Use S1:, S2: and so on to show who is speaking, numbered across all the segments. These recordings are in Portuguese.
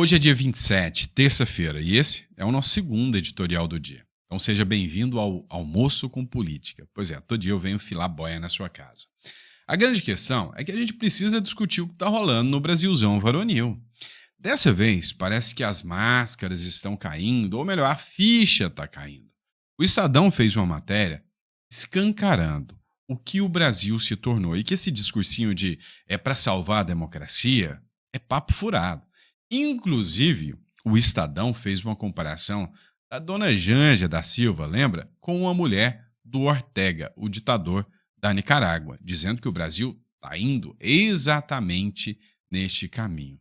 S1: Hoje é dia 27, terça-feira, e esse é o nosso segundo editorial do dia. Então seja bem-vindo ao Almoço com Política. Pois é, todo dia eu venho filar boia na sua casa. A grande questão é que a gente precisa discutir o que está rolando no Brasilzão varonil. Dessa vez, parece que as máscaras estão caindo, ou melhor, a ficha está caindo. O Estadão fez uma matéria escancarando o que o Brasil se tornou e que esse discursinho de é para salvar a democracia é papo furado. Inclusive, o Estadão fez uma comparação da dona Janja da Silva, lembra? Com uma mulher do Ortega, o ditador da Nicarágua, dizendo que o Brasil está indo exatamente neste caminho.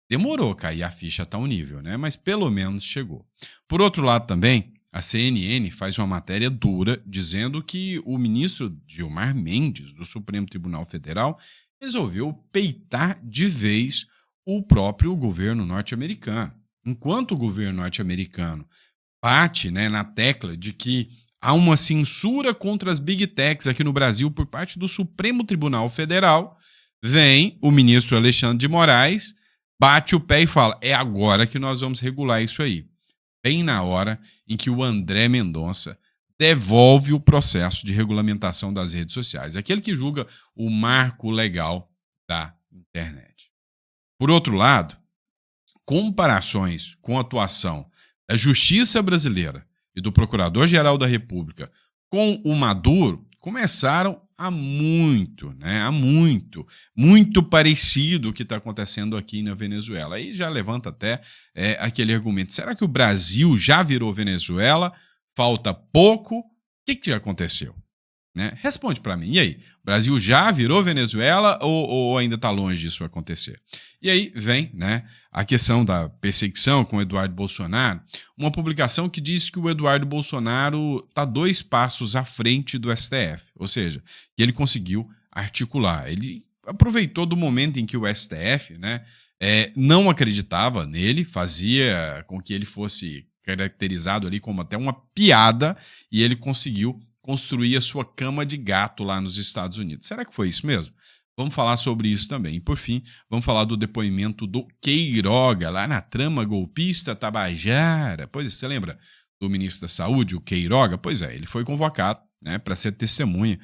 S1: Demorou a cair a ficha a tal nível, né? Mas pelo menos chegou. Por outro lado também, a CNN faz uma matéria dura dizendo que o ministro Gilmar Mendes, do Supremo Tribunal Federal, resolveu peitar de vez o próprio governo norte-americano. Enquanto o governo norte-americano bate, né, na tecla de que há uma censura contra as big techs aqui no Brasil por parte do Supremo Tribunal Federal, vem o ministro Alexandre de Moraes, bate o pé e fala: é agora que nós vamos regular isso aí. Bem na hora em que o André Mendonça devolve o processo de regulamentação das redes sociais, aquele que julga o marco legal da internet. Por outro lado, comparações com a atuação da Justiça brasileira e do Procurador-Geral da República com o Maduro começaram há muito, né? Há muito parecido o que está acontecendo aqui na Venezuela. Aí já levanta até aquele argumento: será que o Brasil já virou Venezuela? Falta pouco? O que já aconteceu? Né? Responde para mim. E aí? O Brasil já virou Venezuela ou ainda está longe disso acontecer? E aí vem, né, a questão da perseguição com o Eduardo Bolsonaro, uma publicação que diz que o Eduardo Bolsonaro está 2 passos à frente do STF, ou seja, que ele conseguiu articular. Ele aproveitou do momento em que o STF, né, não acreditava nele, fazia com que ele fosse caracterizado ali como até uma piada, e ele conseguiu construir a sua cama de gato lá nos Estados Unidos. Será que foi isso mesmo? Vamos falar sobre isso também. E, por fim, vamos falar do depoimento do Queiroga, lá na trama golpista Tabajara. Pois é, você lembra do ministro da Saúde, o Queiroga? Pois é, ele foi convocado, né, para ser testemunha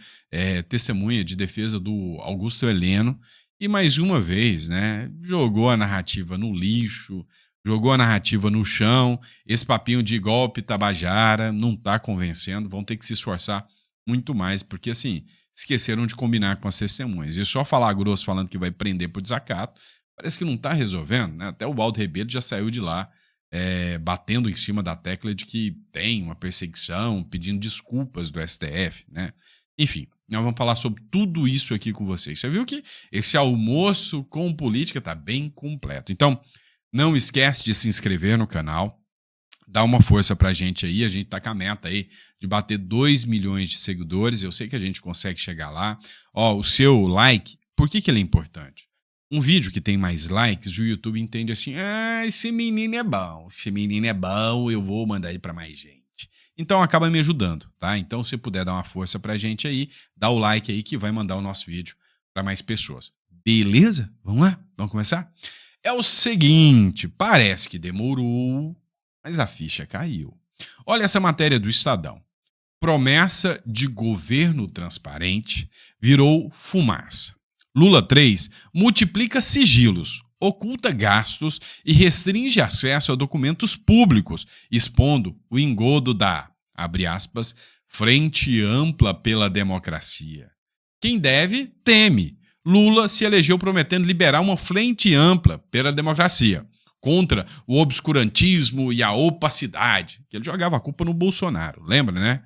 S1: de defesa do Augusto Heleno, e mais uma vez, né, jogou a narrativa no lixo, jogou a narrativa no chão. Esse papinho de golpe Tabajara não está convencendo, vão ter que se esforçar muito mais, porque assim, esqueceram de combinar com as testemunhas. E só falar grosso falando que vai prender por desacato, parece que não está resolvendo, né? Até o Waldo Rebelo já saiu de lá batendo em cima da tecla de que tem uma perseguição, pedindo desculpas do STF, né? Enfim, nós vamos falar sobre tudo isso aqui com vocês. Você viu que esse almoço com política está bem completo. Então, não esquece de se inscrever no canal, dá uma força pra gente aí. A gente tá com a meta aí de bater 2 milhões de seguidores. Eu sei que a gente consegue chegar lá. Ó, o seu like, por que ele é importante? Um vídeo que tem mais likes, o YouTube entende assim: ah, esse menino é bom, eu vou mandar ele pra mais gente. Então acaba me ajudando, tá? Então se puder dar uma força pra gente aí, dá o like aí que vai mandar o nosso vídeo pra mais pessoas. Beleza? Vamos lá? Vamos começar? É o seguinte, parece que demorou, mas a ficha caiu. Olha essa matéria do Estadão. Promessa de governo transparente virou fumaça. Lula 3 multiplica sigilos, oculta gastos e restringe acesso a documentos públicos, expondo o engodo da, abre aspas, frente ampla pela democracia. Quem deve, teme. Lula se elegeu prometendo liberar uma frente ampla pela democracia, contra o obscurantismo e a opacidade, que ele jogava a culpa no Bolsonaro, lembra, né?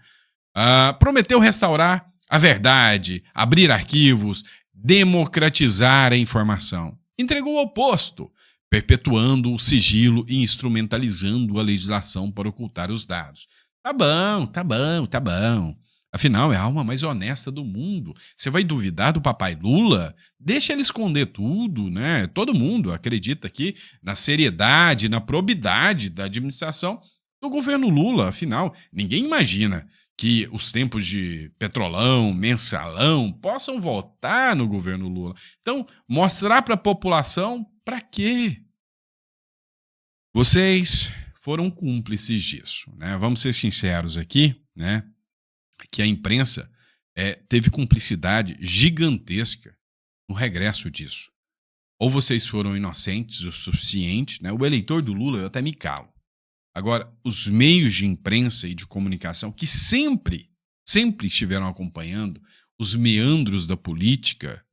S1: Prometeu restaurar a verdade, abrir arquivos, democratizar a informação. Entregou o oposto, perpetuando o sigilo e instrumentalizando a legislação para ocultar os dados. Tá bom. Afinal, é a alma mais honesta do mundo. Você vai duvidar do papai Lula? Deixa ele esconder tudo, né? Todo mundo acredita aqui na seriedade, na probidade da administração do governo Lula. Afinal, ninguém imagina que os tempos de petrolão, mensalão, possam voltar no governo Lula. Então, mostrar para a população para quê? Vocês foram cúmplices disso, né? Vamos ser sinceros aqui, né? Que a imprensa teve cumplicidade gigantesca no regresso disso. Ou vocês foram inocentes o suficiente, né? O eleitor do Lula, eu até me calo. Agora, os meios de imprensa e de comunicação que sempre estiveram acompanhando os meandros da política,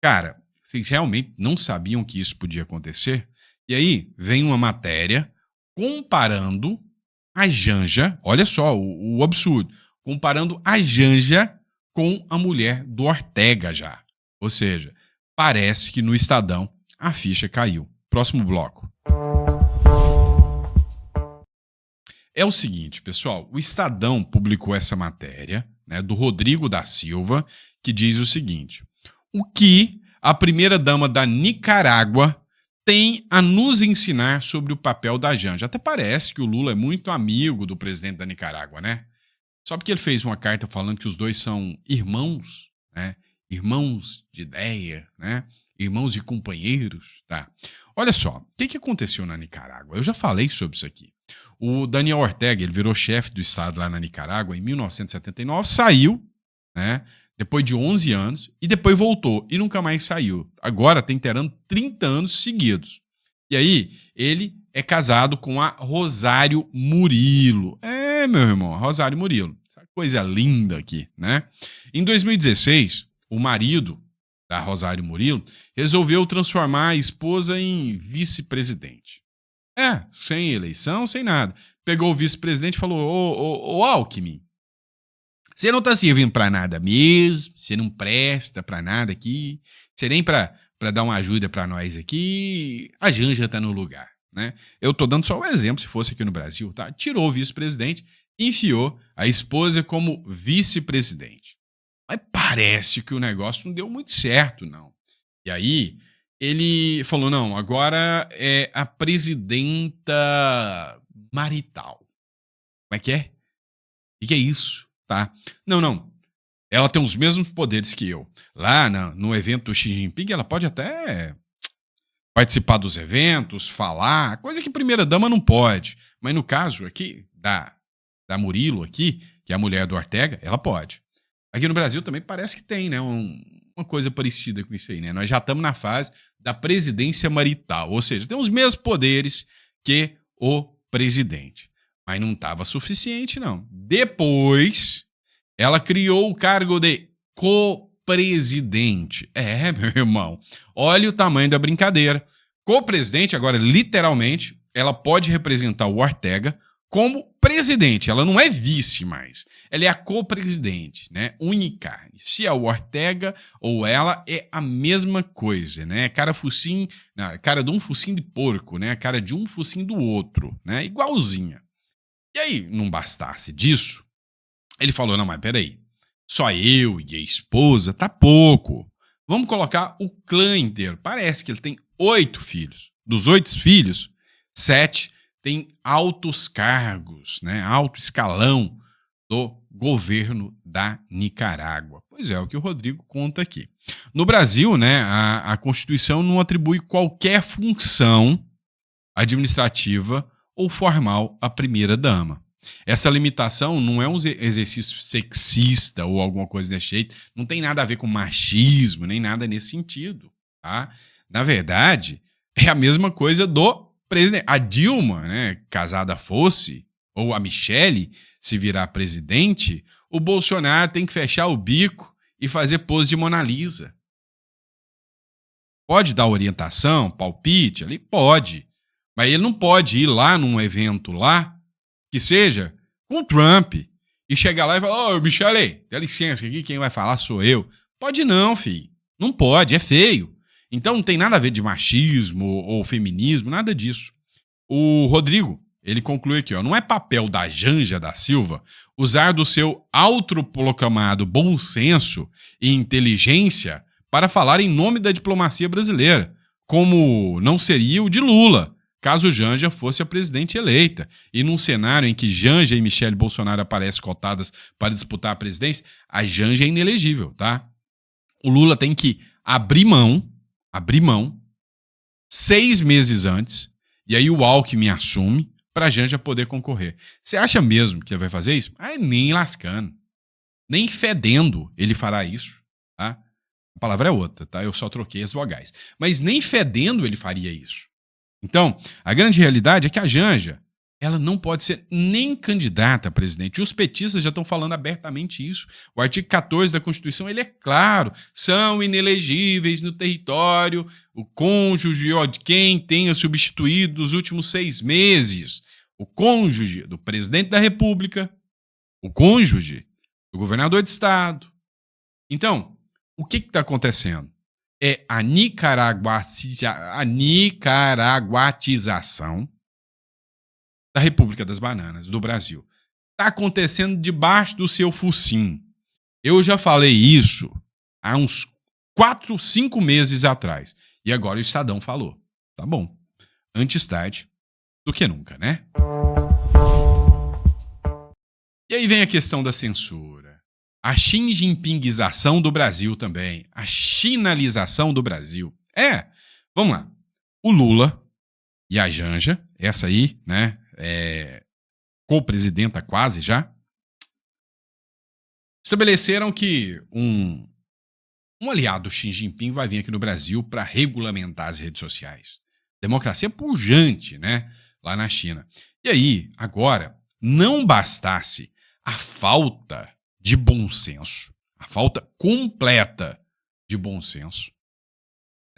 S1: cara, vocês realmente não sabiam que isso podia acontecer? E aí vem uma matéria comparando a Janja, olha só o absurdo, comparando a Janja com a mulher do Ortega já. Ou seja, parece que no Estadão a ficha caiu. Próximo bloco. É o seguinte, pessoal, o Estadão publicou essa matéria, né, do Rodrigo da Silva, que diz o seguinte: o que a primeira-dama da Nicarágua tem a nos ensinar sobre o papel da Janja? Até parece que o Lula é muito amigo do presidente da Nicarágua, né? Só porque ele fez uma carta falando que os dois são irmãos, né? Irmãos de ideia, né? Irmãos e companheiros, tá? Olha só, o que aconteceu na Nicarágua? Eu já falei sobre isso aqui. O Daniel Ortega, ele virou chefe do Estado lá na Nicarágua em 1979, saiu, né? Depois de 11 anos, e depois voltou, e nunca mais saiu. Agora está inteirando 30 anos seguidos. E aí, ele é casado com a Rosário Murilo. É, meu irmão, Rosário Murilo. Essa coisa linda aqui, né? Em 2016, o marido da Rosário Murilo resolveu transformar a esposa em vice-presidente. Sem eleição, sem nada. Pegou o vice-presidente e falou: ô Alckmin, você não tá servindo pra nada mesmo, você não presta pra nada aqui, você nem pra dar uma ajuda pra nós aqui, a Janja tá no lugar, né? Eu tô dando só um exemplo, se fosse aqui no Brasil, tá? Tirou o vice-presidente, enfiou a esposa como vice-presidente. Mas parece que o negócio não deu muito certo, não. E aí, ele falou, não, agora é a presidenta marital. Como é que é? O que é isso? Tá? Não. Ela tem os mesmos poderes que eu. Lá no evento do Xi Jinping, ela pode até participar dos eventos, falar, coisa que primeira-dama não pode. Mas no caso aqui, da Murilo aqui, que é a mulher do Ortega, ela pode. Aqui no Brasil também parece que tem, né? Uma coisa parecida com isso aí, né? Nós já estamos na fase da presidência marital, ou seja, tem os mesmos poderes que o presidente. Mas não estava suficiente, não. Depois, ela criou o cargo de co-presidente. Meu irmão, olha o tamanho da brincadeira. Co-presidente, agora, literalmente, ela pode representar o Ortega como presidente. Ela não é vice mais. Ela é a co-presidente, né? Unicarne. Se é o Ortega ou ela, é a mesma coisa, né? Cara de um focinho de porco, né? Cara de um focinho do outro, né? Igualzinha. E aí, não bastasse disso, ele falou, não, mas peraí, só eu e a esposa tá pouco. Vamos colocar o clã inteiro. Parece que ele tem 8 filhos. Dos 8 filhos, 7 têm altos cargos, né? Alto escalão do governo da Nicarágua. Pois é o que o Rodrigo conta aqui. No Brasil, né, a Constituição não atribui qualquer função administrativa ou formal à primeira-dama. Essa limitação não é um exercício sexista ou alguma coisa desse jeito, não tem nada a ver com machismo, nem nada nesse sentido. Tá? Na verdade, é a mesma coisa do presidente. A Dilma, né, casada fosse, ou a Michele, se virar presidente, o Bolsonaro tem que fechar o bico e fazer pose de Mona Lisa. Pode dar orientação, palpite ali? Pode. Mas ele não pode ir lá num evento lá, que seja com Trump, e chegar lá e falar, ô, Michele, dá licença aqui, quem vai falar sou eu. Pode não, filho. Não pode, é feio. Então não tem nada a ver de machismo ou feminismo, nada disso. O Rodrigo, ele conclui aqui, ó, não é papel da Janja da Silva usar do seu autoproclamado bom senso e inteligência para falar em nome da diplomacia brasileira, como não seria o de Lula, caso Janja fosse a presidente eleita. E num cenário em que Janja e Michele Bolsonaro aparecem cotadas para disputar a presidência, a Janja é inelegível, tá? O Lula tem que abrir mão 6 meses antes E aí o Alckmin assume para a Janja poder concorrer. Você acha mesmo que ele vai fazer isso? Ah, nem lascando. Nem fedendo ele fará isso, tá? A palavra é outra, tá? Eu só troquei as vogais. Mas nem fedendo ele faria isso. Então, a grande realidade é que a Janja, ela não pode ser nem candidata a presidente. E os petistas já estão falando abertamente isso. O artigo 14 da Constituição, ele é claro, são inelegíveis no território o cônjuge de quem tenha substituído nos últimos 6 meses. O cônjuge do presidente da República, o cônjuge do governador de estado. Então, o que está acontecendo? É a nicaraguatização da República das Bananas, do Brasil. Está acontecendo debaixo do seu focinho. Eu já falei isso há uns 4, 5 meses atrás. E agora o Estadão falou. Tá bom. Antes tarde do que nunca, né? E aí vem a questão da censura. A Xi Jinpingização do Brasil também. A chinalização do Brasil. Vamos lá. O Lula e a Janja, essa aí, né, co-presidenta quase já, estabeleceram que um aliado do Xi Jinping vai vir aqui no Brasil para regulamentar as redes sociais. Democracia pujante, né, lá na China. E aí, agora, não bastasse a falta de bom senso, a falta completa de bom senso,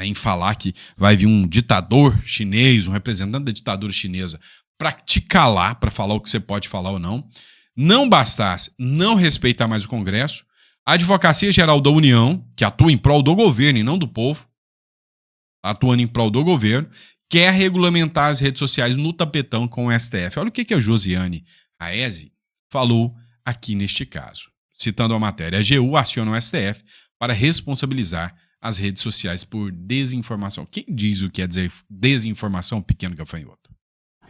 S1: em falar que vai vir um ditador chinês, um representante da ditadura chinesa, para te calar, para falar o que você pode falar ou não. Não bastasse não respeitar mais o Congresso, a Advocacia Geral da União, que atua em prol do governo e não do povo, atuando em prol do governo, quer regulamentar as redes sociais no tapetão com o STF. Olha o que a Josiane Aese falou aqui neste caso. Citando a matéria, a AGU aciona o STF para responsabilizar as redes sociais por desinformação. Quem diz o que é desinformação, pequeno gafanhoto?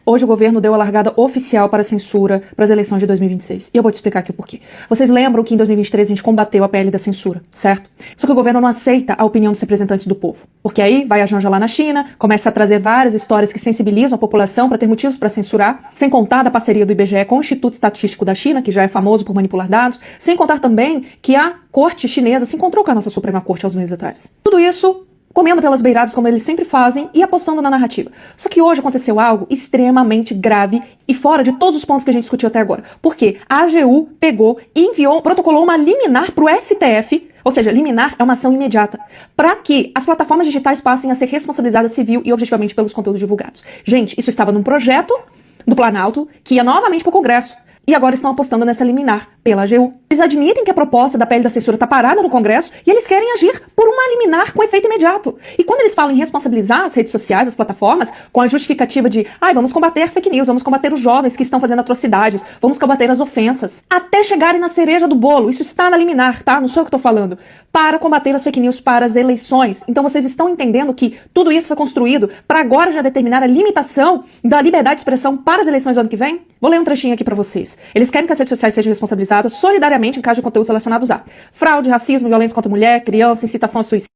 S2: Hoje o governo deu a largada oficial para a censura para as eleições de 2026. E eu vou te explicar aqui o porquê. Vocês lembram que em 2023 a gente combateu a PL da censura, certo? Só que o governo não aceita a opinião dos representantes do povo. Porque aí vai a Janja lá na China, começa a trazer várias histórias que sensibilizam a população para ter motivos para censurar, sem contar da parceria do IBGE com o Instituto Estatístico da China, que já é famoso por manipular dados, sem contar também que a corte chinesa se encontrou com a nossa Suprema Corte há uns meses atrás. Tudo isso comendo pelas beiradas, como eles sempre fazem, e apostando na narrativa. Só que hoje aconteceu algo extremamente grave e fora de todos os pontos que a gente discutiu até agora. Porque a AGU pegou e protocolou uma liminar para o STF, ou seja, liminar é uma ação imediata, para que as plataformas digitais passem a ser responsabilizadas civil e objetivamente pelos conteúdos divulgados. Gente, isso estava num projeto do Planalto que ia novamente para o Congresso. E agora estão apostando nessa liminar pela AGU. Eles admitem que a proposta da PL da censura está parada no Congresso e eles querem agir por uma liminar com efeito imediato. E quando eles falam em responsabilizar as redes sociais, as plataformas, com a justificativa de vamos combater fake news, vamos combater os jovens que estão fazendo atrocidades, vamos combater as ofensas, até chegarem na cereja do bolo, isso está na liminar, tá? Não sou eu que estou falando. Para combater as fake news para as eleições. Então vocês estão entendendo que tudo isso foi construído para agora já determinar a limitação da liberdade de expressão para as eleições do ano que vem? Vou ler um trechinho aqui para vocês. Eles querem que as redes sociais sejam responsabilizadas solidariamente em caso de conteúdos relacionados a fraude, racismo, violência contra a mulher, criança, incitação a suicídio,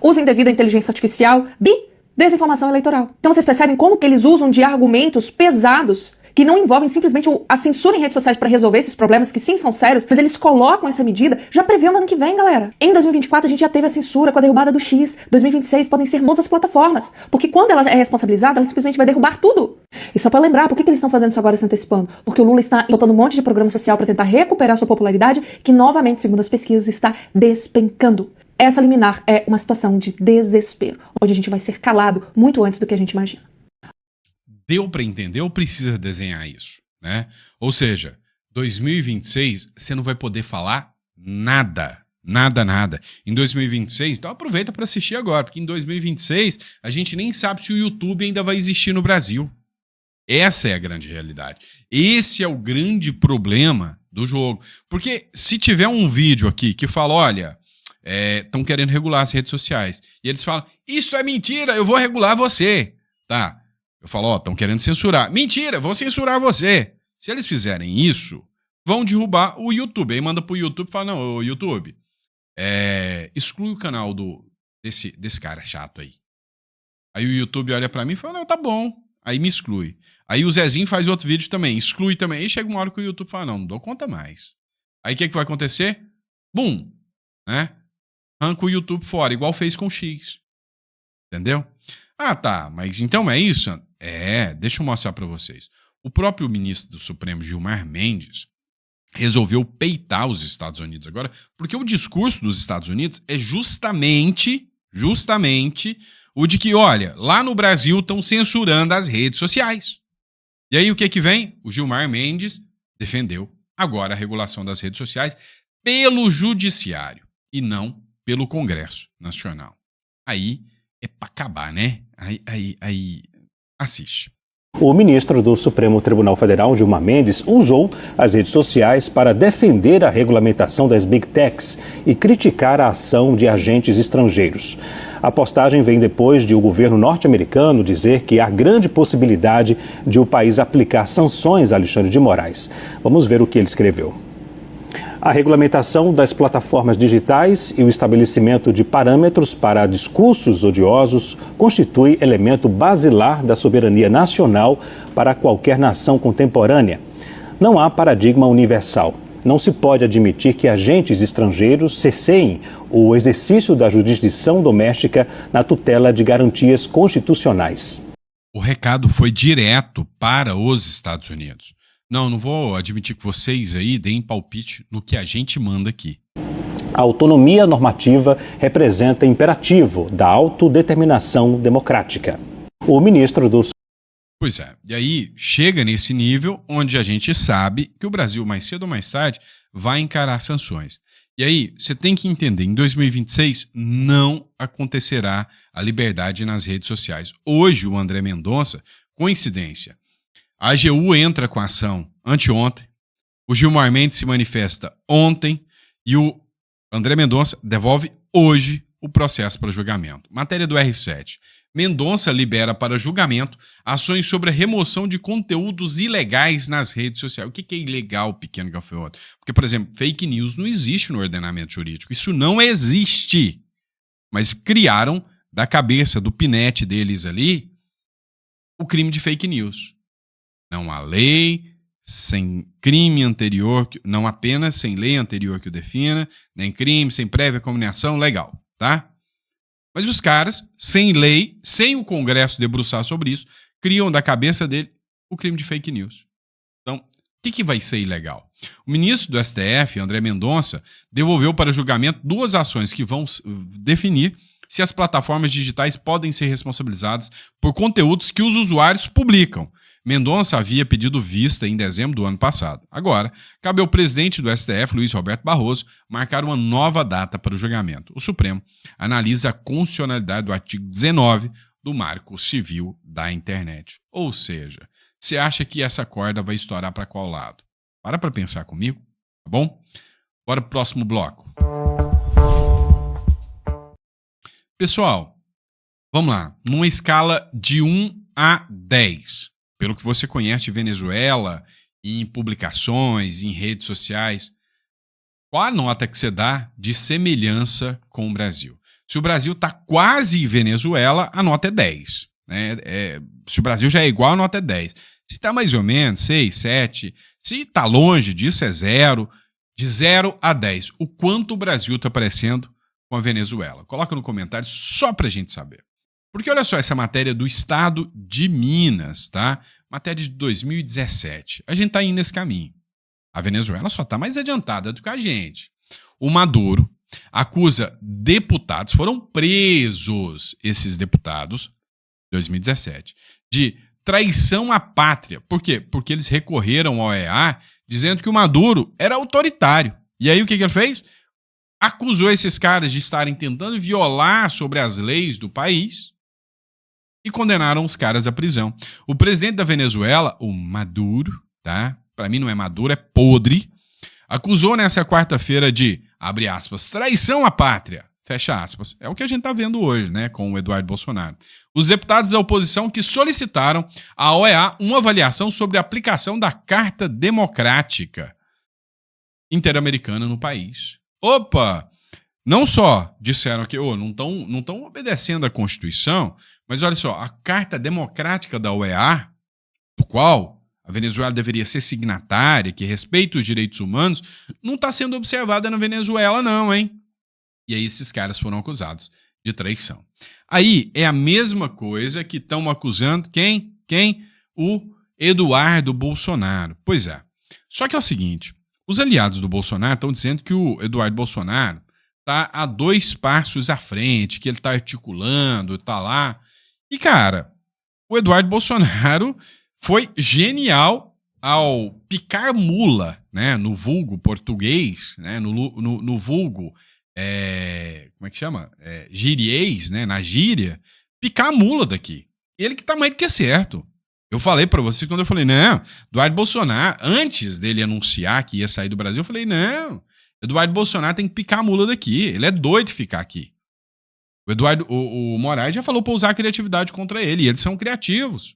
S2: uso indevido da inteligência artificial, desinformação eleitoral. Então vocês percebem como que eles usam de argumentos pesados que não envolvem simplesmente a censura em redes sociais para resolver esses problemas que sim são sérios, mas eles colocam essa medida já prevendo ano que vem, galera. Em 2024 a gente já teve a censura com a derrubada do X. 2026 podem ser todas as plataformas, porque quando ela é responsabilizada, ela simplesmente vai derrubar tudo. E só para lembrar, por que eles estão fazendo isso agora se antecipando? Porque o Lula está botando um monte de programa social para tentar recuperar sua popularidade, que novamente, segundo as pesquisas, está despencando. Essa liminar é uma situação de desespero, onde a gente vai ser calado muito antes do que a gente imagina.
S1: Deu para entender ou precisa desenhar isso, né? Ou seja, 2026 você não vai poder falar nada. Nada. Em 2026, então aproveita para assistir agora, porque em 2026 a gente nem sabe se o YouTube ainda vai existir no Brasil. Essa é a grande realidade. Esse é o grande problema do jogo. Porque se tiver um vídeo aqui que fala, olha, estão querendo regular as redes sociais, e eles falam, isso é mentira, eu vou regular você, tá? Eu falo, estão querendo censurar. Mentira, vou censurar você. Se eles fizerem isso, vão derrubar o YouTube. Aí manda pro YouTube e fala, não, YouTube, exclui o canal desse cara chato aí. Aí o YouTube olha pra mim e fala, não, tá bom. aí me exclui. Aí o Zezinho faz outro vídeo também, exclui também. Aí chega uma hora que o YouTube fala, não dou conta mais. Aí o que vai acontecer? Bum! Né? Arranca o YouTube fora, igual fez com o X. Entendeu? Ah, tá, mas então é isso? Deixa eu mostrar pra vocês. O próprio ministro do Supremo, Gilmar Mendes, resolveu peitar os Estados Unidos agora, porque o discurso dos Estados Unidos é justamente o de que, olha, lá no Brasil estão censurando as redes sociais. E aí o que vem? O Gilmar Mendes defendeu agora a regulação das redes sociais pelo Judiciário e não pelo Congresso Nacional. Aí é pra acabar, né? Aí assiste.
S3: O ministro do Supremo Tribunal Federal, Gilmar Mendes, usou as redes sociais para defender a regulamentação das Big Techs e criticar a ação de agentes estrangeiros. A postagem vem depois de o governo norte-americano dizer que há grande possibilidade de o país aplicar sanções a Alexandre de Moraes. Vamos ver o que ele escreveu. A regulamentação das plataformas digitais e o estabelecimento de parâmetros para discursos odiosos constitui elemento basilar da soberania nacional para qualquer nação contemporânea. Não há paradigma universal. Não se pode admitir que agentes estrangeiros cerceiem o exercício da jurisdição doméstica na tutela de garantias constitucionais.
S1: O recado foi direto para os Estados Unidos. Não vou admitir que vocês aí deem palpite no que a gente manda aqui.
S3: A autonomia normativa representa imperativo da autodeterminação democrática. O ministro do...
S1: Pois é, e aí chega nesse nível onde a gente sabe que o Brasil, mais cedo ou mais tarde, vai encarar sanções. E aí, você tem que entender, em 2026 não acontecerá a liberdade nas redes sociais. Hoje, o André Mendonça, coincidência, a AGU entra com a ação anteontem, o Gilmar Mendes se manifesta ontem e o André Mendonça devolve hoje o processo para julgamento. Matéria do R7. Mendonça libera para julgamento ações sobre a remoção de conteúdos ilegais nas redes sociais. O que é ilegal, pequeno gafanhoto? Porque, por exemplo, fake news não existe no ordenamento jurídico. Isso não existe. Mas criaram da cabeça, do pinete deles ali, o crime de fake news. Não há lei sem crime anterior, não apenas sem lei anterior que o defina, nem crime sem prévia combinação, legal, tá? Mas os caras, sem lei, sem o Congresso debruçar sobre isso, criam da cabeça dele o crime de fake news. Então, o que vai ser ilegal? O ministro do STF, André Mendonça, devolveu para julgamento 2 ações que vão definir se as plataformas digitais podem ser responsabilizadas por conteúdos que os usuários publicam. Mendonça havia pedido vista em dezembro do ano passado. Agora, cabe ao presidente do STF, Luiz Roberto Barroso, marcar uma nova data para o julgamento. O Supremo analisa a constitucionalidade do artigo 19 do Marco Civil da Internet. Ou seja, você acha que essa corda vai estourar para qual lado? Para pensar comigo, tá bom? Bora pro próximo bloco. Pessoal, vamos lá. Numa escala de 1 a 10, pelo que você conhece de Venezuela, em publicações, em redes sociais, qual a nota que você dá de semelhança com o Brasil? Se o Brasil está quase Venezuela, a nota é 10. Né? Se o Brasil já é igual, a nota é 10. Se está mais ou menos 6, 7, se está longe disso, é 0. De 0 a 10, o quanto o Brasil está parecendo com a Venezuela? Coloca no comentário só para a gente saber. Porque olha só essa matéria do Estado de Minas, tá? Matéria de 2017. A gente está indo nesse caminho. A Venezuela só está mais adiantada do que a gente. O Maduro acusa deputados, foram presos esses deputados, 2017, de traição à pátria. Por quê? Porque eles recorreram ao OEA dizendo que o Maduro era autoritário. E aí o que ele fez? Acusou esses caras de estarem tentando violar sobre as leis do país e condenaram os caras à prisão. O presidente da Venezuela, o Maduro, tá? Para mim não é Maduro, é podre, acusou nessa quarta-feira de, abre aspas, traição à pátria, fecha aspas. É o que a gente está vendo hoje, né, com o Eduardo Bolsonaro. Os deputados da oposição que solicitaram à OEA uma avaliação sobre a aplicação da Carta Democrática Interamericana no país. Opa! não só disseram que não estão obedecendo à Constituição, mas olha só, a Carta Democrática da OEA, do qual a Venezuela deveria ser signatária, que respeita os direitos humanos, não está sendo observada na Venezuela não, hein? E aí esses caras foram acusados de traição. Aí é a mesma coisa que estão acusando quem? O Eduardo Bolsonaro. Pois é. Só que é o seguinte, os aliados do Bolsonaro estão dizendo que o Eduardo Bolsonaro está a 2 passos à frente, que ele está articulando, está lá. E, cara, o Eduardo Bolsonaro foi genial ao picar mula, né, no vulgo português, né, no vulgo, como é que chama? Giriês, né, na gíria, picar a mula daqui. Ele que tá mais do que certo. Eu falei pra você quando eu falei, não, Eduardo Bolsonaro, antes dele anunciar que ia sair do Brasil, eu falei, não, Eduardo Bolsonaro tem que picar a mula daqui, ele é doido de ficar aqui. O Moraes já falou pra usar a criatividade contra ele, e eles são criativos.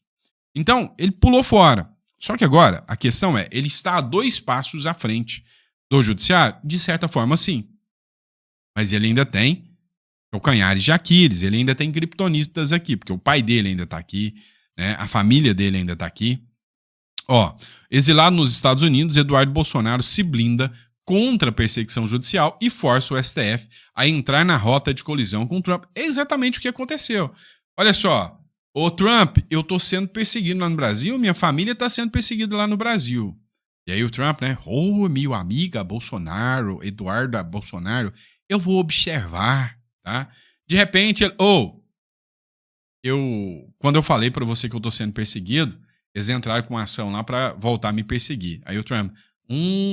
S1: Então, ele pulou fora. Só que agora, a questão é, ele está a 2 passos à frente do judiciário? De certa forma, sim. Mas ele ainda tem calcanhares de Aquiles, ele ainda tem criptonistas aqui, porque o pai dele ainda está aqui, né? A família dele ainda está aqui. Exilado nos Estados Unidos, Eduardo Bolsonaro se blinda contra a perseguição judicial e força o STF a entrar na rota de colisão com o Trump. É exatamente o que aconteceu. Olha só, ô Trump, eu tô sendo perseguido lá no Brasil, minha família tá sendo perseguida lá no Brasil. E aí o Trump, né? Meu amigo Bolsonaro, Eduardo Bolsonaro, eu vou observar, tá? De repente, quando eu falei pra você que eu tô sendo perseguido, eles entraram com uma ação lá pra voltar a me perseguir. Aí o Trump,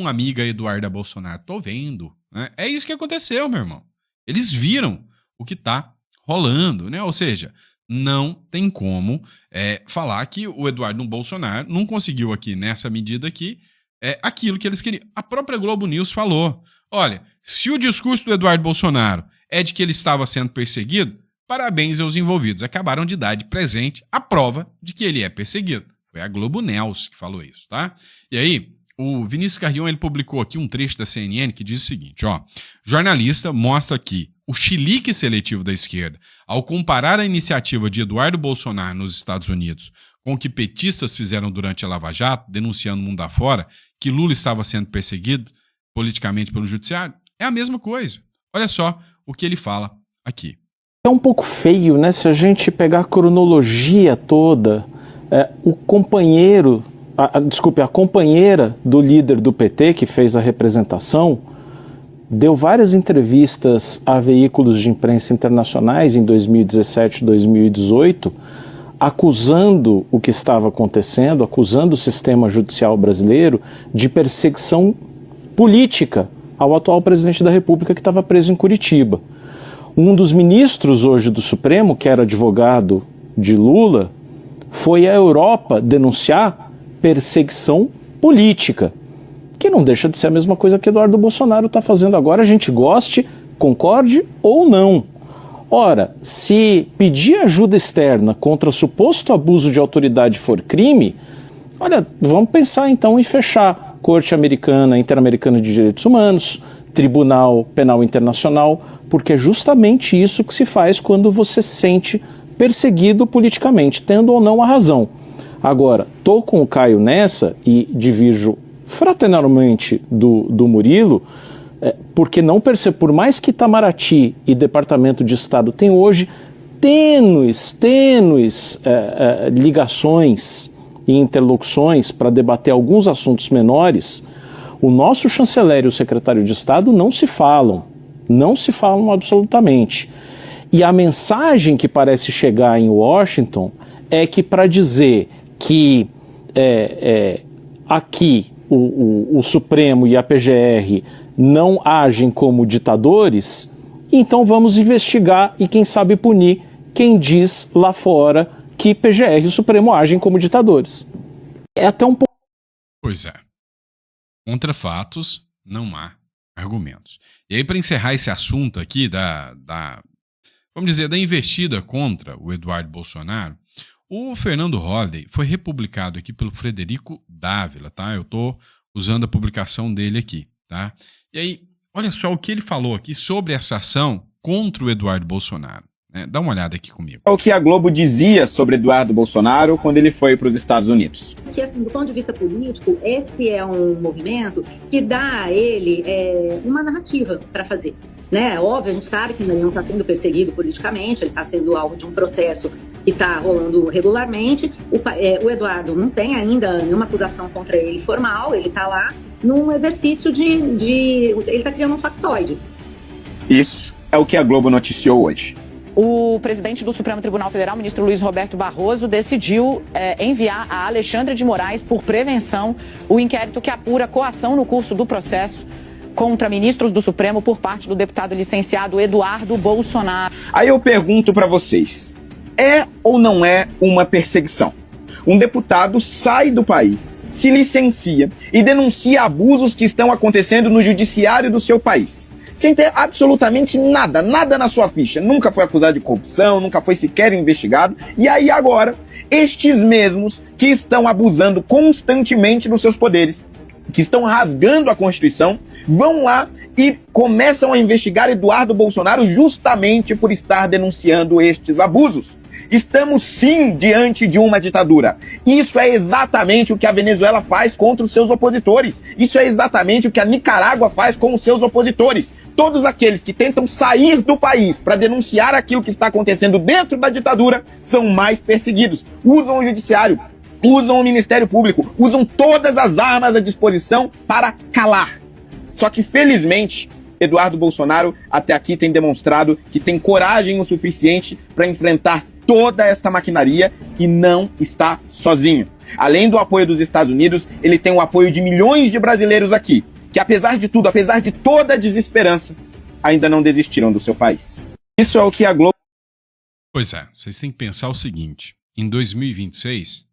S1: amiga Eduardo Bolsonaro, tô vendo, né? É isso que aconteceu, meu irmão. Eles viram o que tá rolando, né? Ou seja, não tem como falar que o Eduardo Bolsonaro não conseguiu aqui, nessa medida aqui, aquilo que eles queriam. A própria Globo News falou, olha, se o discurso do Eduardo Bolsonaro é de que ele estava sendo perseguido, parabéns aos envolvidos. Acabaram de dar de presente a prova de que ele é perseguido. Foi a Globo News que falou isso, tá? E aí, o Vinícius Carrion, ele publicou aqui um trecho da CNN que diz o seguinte, jornalista mostra que o chilique seletivo da esquerda, ao comparar a iniciativa de Eduardo Bolsonaro nos Estados Unidos com o que petistas fizeram durante a Lava Jato, denunciando o mundo afora que Lula estava sendo perseguido politicamente pelo judiciário, é a mesma coisa. Olha só o que ele fala aqui.
S4: É um pouco feio, né? Se a gente pegar a cronologia toda, a companheira do líder do PT, que fez a representação, deu várias entrevistas a veículos de imprensa internacionais em 2017 e 2018, acusando o que estava acontecendo, acusando o sistema judicial brasileiro de perseguição política ao atual presidente da República que estava preso em Curitiba. Um dos ministros hoje do Supremo, que era advogado de Lula, foi à Europa denunciar perseguição política, que não deixa de ser a mesma coisa que Eduardo Bolsonaro está fazendo agora, a gente goste, concorde ou não. Ora, se pedir ajuda externa contra suposto abuso de autoridade for crime, olha, vamos pensar então em fechar Corte Americana, Interamericana de Direitos Humanos, Tribunal Penal Internacional, porque é justamente isso que se faz quando você se sente perseguido politicamente, tendo ou não a razão. Agora, tô com o Caio nessa e divirjo fraternalmente do Murilo, porque não percebo, por mais que Itamaraty e Departamento de Estado tenham hoje tênues ligações e interlocuções para debater alguns assuntos menores, o nosso chanceler e o secretário de Estado não se falam absolutamente. E a mensagem que parece chegar em Washington é que para dizer que aqui o Supremo e a PGR não agem como ditadores, então vamos investigar e quem sabe punir quem diz lá fora que PGR e o Supremo agem como ditadores. É até um pouco...
S1: Pois é. Contra fatos não há argumentos. E aí, para encerrar esse assunto aqui vamos dizer, da investida contra o Eduardo Bolsonaro, o Fernando Holliday foi republicado aqui pelo Frederico Dávila, tá? Eu tô usando a publicação dele aqui, tá? E aí, Olha só o que ele falou aqui sobre essa ação contra o Eduardo Bolsonaro. Dá uma olhada aqui comigo.
S5: O que a Globo dizia sobre Eduardo Bolsonaro quando ele foi para os Estados Unidos.
S6: Que, assim, do ponto de vista político, esse é um movimento que dá a ele uma narrativa para fazer. Né? Óbvio, a gente sabe que ele não está sendo perseguido politicamente, ele está sendo alvo de um processo que está rolando regularmente. O Eduardo não tem ainda nenhuma acusação contra ele formal, ele está lá num exercício ele está criando um factoide.
S5: Isso é o que a Globo noticiou hoje.
S7: O presidente do Supremo Tribunal Federal, ministro Luiz Roberto Barroso, decidiu enviar a Alexandre de Moraes, por prevenção, o inquérito que apura coação no curso do processo contra ministros do Supremo por parte do deputado licenciado Eduardo Bolsonaro.
S5: Aí eu pergunto para vocês, é ou não é uma perseguição? Um deputado sai do país, se licencia e denuncia abusos que estão acontecendo no judiciário do seu país, sem ter absolutamente nada na sua ficha. Nunca foi acusado de corrupção, nunca foi sequer investigado. E aí agora, estes mesmos que estão abusando constantemente dos seus poderes, que estão rasgando a Constituição, vão lá e começam a investigar Eduardo Bolsonaro justamente por estar denunciando estes abusos. Estamos sim diante de uma ditadura. Isso é exatamente o que a Venezuela faz contra os seus opositores. Isso é exatamente o que a Nicarágua faz com os seus opositores. Todos aqueles que tentam sair do país para denunciar aquilo que está acontecendo dentro da ditadura são mais perseguidos. Usam o judiciário, usam o Ministério Público, usam todas as armas à disposição para calar. Só que, felizmente, Eduardo Bolsonaro até aqui tem demonstrado que tem coragem o suficiente para enfrentar toda esta maquinaria e não está sozinho. Além do apoio dos Estados Unidos, ele tem o apoio de milhões de brasileiros aqui, que apesar de tudo, apesar de toda a desesperança, ainda não desistiram do seu país. Isso é o que a Globo...
S1: Pois é, vocês têm que pensar o seguinte, em 2026,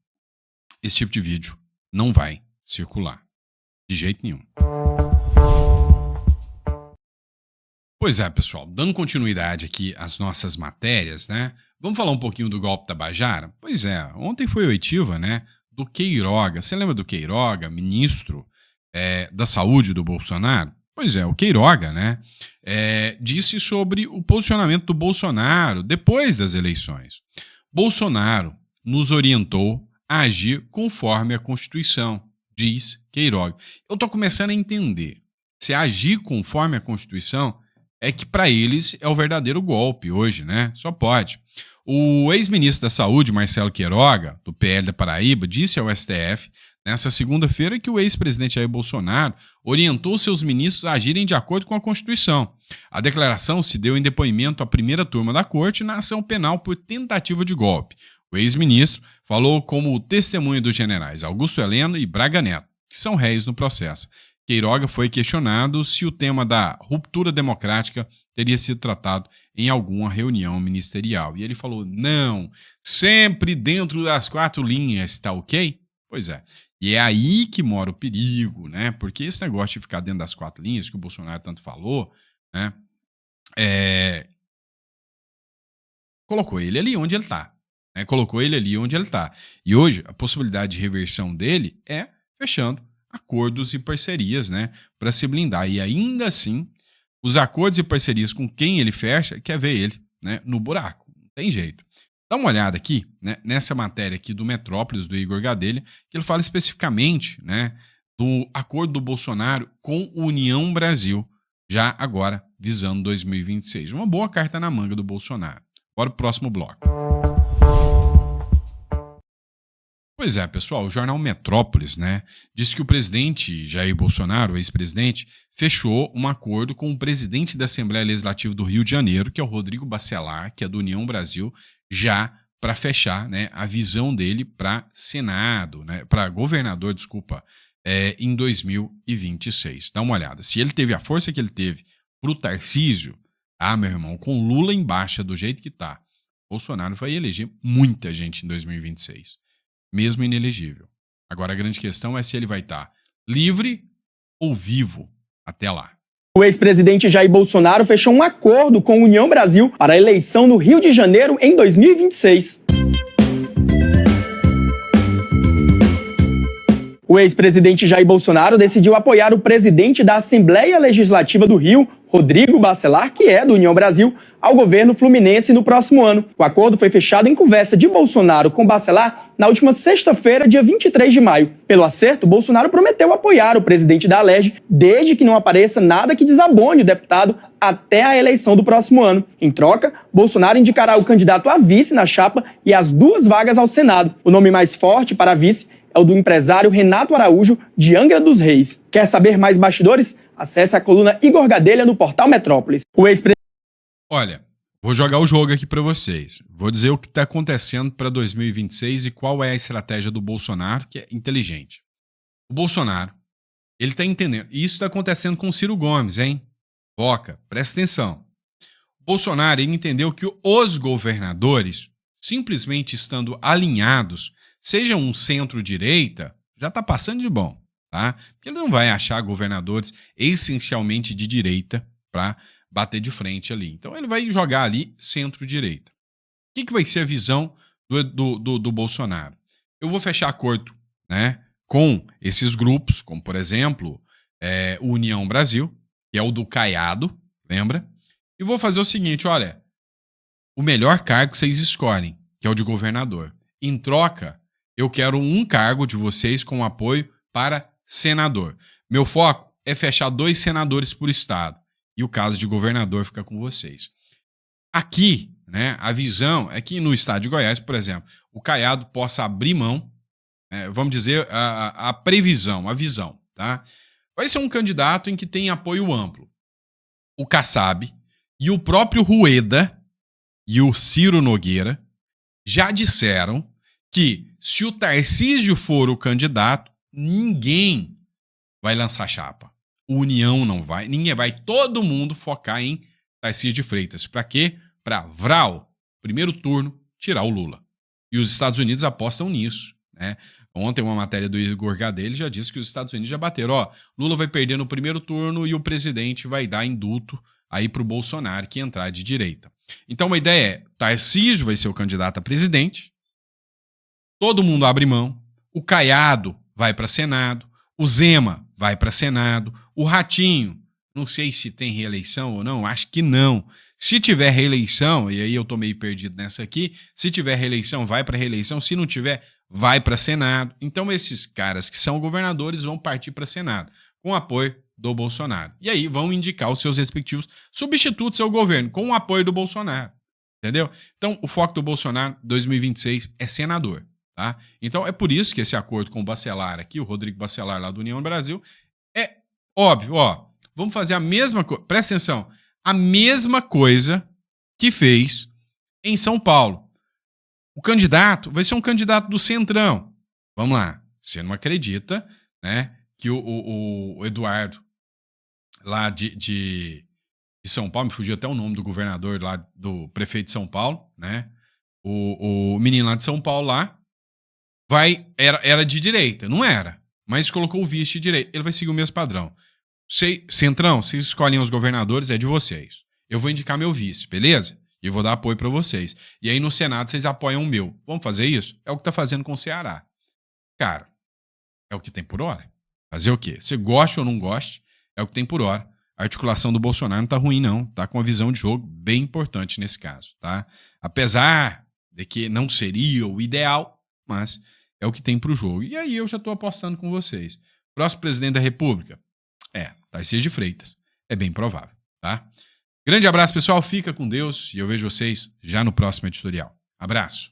S1: esse tipo de vídeo não vai circular, de jeito nenhum. Pois é, pessoal, dando continuidade aqui às nossas matérias, né? Vamos falar um pouquinho do golpe Tabajara? Pois é, ontem foi a oitiva, né, do Queiroga. Você lembra do Queiroga, ministro da Saúde do Bolsonaro? Pois é, o Queiroga, né, disse sobre o posicionamento do Bolsonaro depois das eleições. Bolsonaro nos orientou a agir conforme a Constituição, diz Queiroga. Eu tô começando a entender. Se agir conforme a Constituição é que para eles é o verdadeiro golpe hoje, né? Só pode. O ex-ministro da Saúde, Marcelo Queiroga, do PL da Paraíba, disse ao STF nessa segunda-feira que o ex-presidente Jair Bolsonaro orientou seus ministros a agirem de acordo com a Constituição. A declaração se deu em depoimento à primeira turma da corte na ação penal por tentativa de golpe. O ex-ministro falou como testemunha dos generais Augusto Heleno e Braga Neto, que são réis no processo. Queiroga foi questionado se o tema da ruptura democrática teria sido tratado em alguma reunião ministerial. E ele falou, não, sempre dentro das 4 linhas, tá ok? Pois é. E é aí que mora o perigo, né? Porque esse negócio de ficar dentro das 4 linhas, que o Bolsonaro tanto falou, né? Colocou ele ali onde ele tá. Né? Colocou ele ali onde ele tá. E hoje, a possibilidade de reversão dele é fechando acordos e parcerias, né, para se blindar. E ainda assim, os acordos e parcerias com quem ele fecha, quer ver ele, né, no buraco. Não tem jeito. Dá uma olhada aqui, né, nessa matéria aqui do Metrópolis, do Igor Gadelha, que ele fala especificamente, né, do acordo do Bolsonaro com a União Brasil, já agora visando 2026. Uma boa carta na manga do Bolsonaro. Bora pro próximo bloco. Pois é, pessoal, o jornal Metrópolis, né, disse que o presidente Jair Bolsonaro, o ex-presidente, fechou um acordo com o presidente da Assembleia Legislativa do Rio de Janeiro, que é o Rodrigo Bacelar, que é do União Brasil, já para fechar, né, a visão dele para Senado, né, para governador, em 2026. Dá uma olhada. Se ele teve a força que ele teve pro Tarcísio, meu irmão, com Lula em baixa do jeito que tá, Bolsonaro vai eleger muita gente em 2026. Mesmo inelegível. Agora a grande questão é se ele vai estar livre ou vivo até lá.
S8: O ex-presidente Jair Bolsonaro fechou um acordo com a União Brasil para a eleição no Rio de Janeiro em 2026. O ex-presidente Jair Bolsonaro decidiu apoiar o presidente da Assembleia Legislativa do Rio, Rodrigo Bacelar, que é do União Brasil, ao governo fluminense no próximo ano. O acordo foi fechado em conversa de Bolsonaro com Bacelar na última sexta-feira, dia 23 de maio. Pelo acerto, Bolsonaro prometeu apoiar o presidente da Alerj, desde que não apareça nada que desabone o deputado até a eleição do próximo ano. Em troca, Bolsonaro indicará o candidato a vice na chapa e as 2 vagas ao Senado. O nome mais forte para a vice é o do empresário Renato Araújo, de Angra dos Reis. Quer saber mais bastidores? Acesse a coluna Igor Gadelha no portal Metrópolis.
S1: Olha, vou jogar o jogo aqui para vocês. Vou dizer o que está acontecendo para 2026 e qual é a estratégia do Bolsonaro, que é inteligente. O Bolsonaro, ele está entendendo. E isso está acontecendo com o Ciro Gomes, hein? Foca, presta atenção. O Bolsonaro, ele entendeu que os governadores, simplesmente estando alinhados, seja um centro-direita, já está passando de bom, tá? Porque ele não vai achar governadores essencialmente de direita para bater de frente ali. Então ele vai jogar ali centro-direita. O que vai ser a visão do Bolsonaro? Eu vou fechar acordo, né, com esses grupos, como por exemplo o União Brasil, que é o do Caiado, lembra? E vou fazer o seguinte, olha, o melhor cargo vocês escolhem, que é o de governador. Em troca, eu quero um cargo de vocês com apoio para senador. Meu foco é fechar 2 senadores por estado. E o caso de governador fica com vocês. Aqui, né, a visão é que no estado de Goiás, por exemplo, o Caiado possa abrir mão, vamos dizer, a previsão, a visão, tá? Vai ser um candidato em que tem apoio amplo. O Kassab e o próprio Rueda e o Ciro Nogueira já disseram que se o Tarcísio for o candidato, ninguém vai lançar chapa. O União não vai, ninguém vai, todo mundo focar em Tarcísio de Freitas. Para quê? Para vral, primeiro turno, tirar o Lula. E os Estados Unidos apostam nisso, né? Ontem uma matéria do Igor Gadelha já disse que os Estados Unidos já bateram, Lula vai perder no primeiro turno e o presidente vai dar indulto aí pro Bolsonaro que entrar de direita. Então a ideia é, Tarcísio vai ser o candidato a presidente, todo mundo abre mão, o Caiado vai para Senado, o Zema vai para Senado, o Ratinho, não sei se tem reeleição ou não, acho que não. Se tiver reeleição, e aí eu tô meio perdido nessa aqui, se tiver reeleição, vai para reeleição, se não tiver, vai para Senado. Então esses caras que são governadores vão partir para Senado, com apoio do Bolsonaro. E aí vão indicar os seus respectivos substitutos ao governo, com o apoio do Bolsonaro. Entendeu? Então o foco do Bolsonaro 2026 é senador. Tá? Então é por isso que esse acordo com o Bacelar aqui, o Rodrigo Bacelar lá do União Brasil, é óbvio, vamos fazer a mesma coisa, presta atenção, a mesma coisa que fez em São Paulo. O candidato vai ser um candidato do Centrão. Vamos lá, você não acredita, né, que o Eduardo lá de São Paulo, me fugiu até o nome do governador lá, do prefeito de São Paulo, né, o menino lá de São Paulo lá, era de direita, não era, mas colocou o vice de direita, ele vai seguir o mesmo padrão. Centrão, vocês escolhem os governadores, é de vocês. Eu vou indicar meu vice, beleza? E eu vou dar apoio para vocês. E aí no Senado vocês apoiam o meu. Vamos fazer isso? É o que tá fazendo com o Ceará. Cara, é o que tem por hora. Fazer o quê? Você gosta ou não gosta, é o que tem por hora. A articulação do Bolsonaro não tá ruim não, tá com uma visão de jogo bem importante nesse caso, tá? Apesar de que não seria o ideal, mas é o que tem pro jogo. E aí eu já tô apostando com vocês. Próximo presidente da República? Tarcísio de Freitas. É bem provável, tá? Grande abraço, pessoal. Fica com Deus e eu vejo vocês já no próximo editorial. Abraço.